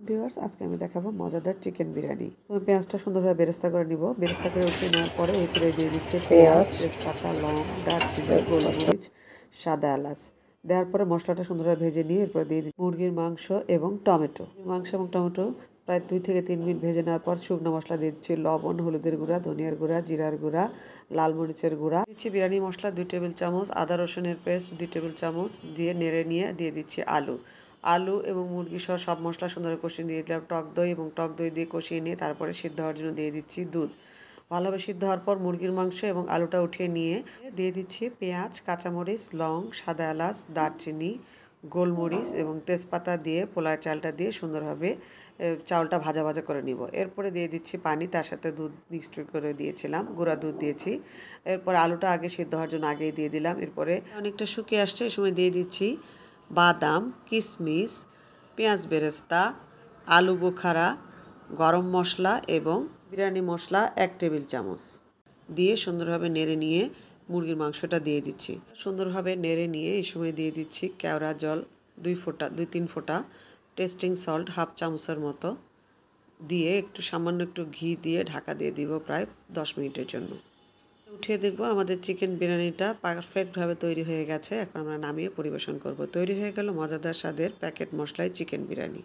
Viewers, আজকে আমি দেখাবো মজাদার চিকেন বিরিয়ানি। তো পেঁয়াজটা সুন্দরভাবে বেরেস্তা করে নিব। বেরেস্তা করে উঠিয়ে নেওয়ার পরে এরপরে দিয়ে দিচ্ছে পেঁয়াজ, তেজপাতা, লং, দারচিনি, গোলমরিচ, সাদা এলাচ। দেওয়ার পরে মশলাটা সুন্দরভাবে ভেজে নিয়ে এরপরে দিয়ে দিচ্ছি মুরগির মাংস এবং টমেটো। মাংস এবং টমেটো প্রায় 2 থেকে 3 মিনিট ভেজে নেওয়ার পর শুকনো মশলা দিচ্ছি লবণ, হলুদের গুঁড়া, ধনিয়ার গুঁড়া, জিরার গুঁড়া, লাল মরিচের গুঁড়া। দিচ্ছি বিরিয়ানি মশলা 2 টেবিল চামচ, আদা রসুনের পেস্ট 2 টেবিল চামচ দিয়ে নেড়ে নিয়ে দিয়ে দিচ্ছি আলু এবং মুরগি সহ সব মশলা সুন্দরভাবে কষিয়ে দিয়ে দিলাম টক দই এবং টক দই দিয়ে কষিয়ে নিয়ে তারপরে সিদ্ধ হওয়ার জন্য দিয়ে দিচ্ছি দুধ। ভালোভাবে সিদ্ধ হওয়ার পর মুরগির মাংস এবং আলুটা উঠিয়ে নিয়ে দিয়ে দিচ্ছি পেঁয়াজ, কাঁচামরিচ, লং, সাদা এলাচ, দারচিনি, গোলমরিচ এবং তেজপাতা দিয়ে পোলার চালটা দিয়ে সুন্দরভাবে চাউলটা ভাজা ভাজা করে নিব। এরপরে দিয়ে দিচ্ছি পানি, তার সাথে দুধ মিক্সড করে দিয়েছিলাম, গুঁড়া দুধ দিয়েছি। এরপর আলুটা আগে সিদ্ধ হওয়ার জন্য আগেই দিয়ে দিলাম। এরপরে অনেকটা শুকিয়ে আসছে, এই সময় দিয়ে দিচ্ছি বাদাম, কিশমিশ, পেঁয়াজ বেরেস্তা, আলু বোখারা, গরম মশলা এবং বিরিয়ানি মশলা 1 টেবিল চামচ দিয়ে সুন্দরভাবে নেড়ে নিয়ে মুরগির মাংসটা দিয়ে দিচ্ছি। সুন্দরভাবে নেড়ে নিয়ে এই সময় দিয়ে দিচ্ছি কেওড়া জল 2-3 ফোঁটা, টেস্টিং সল্ট 1/2 চামচের মতো দিয়ে সামান্য একটু ঘি দিয়ে ঢাকা দিয়ে দিব প্রায় 10 মিনিটের জন্য। উঠিয়ে দেখব আমাদের চিকেন বিরিয়ানিটা পারফেক্টভাবে তৈরি হয়ে গেছে। এখন আমরা নামিয়ে পরিবেশন করব। তৈরি হয়ে গেল মজাদার স্বাদের প্যাকেট মশলায় চিকেন বিরিয়ানি।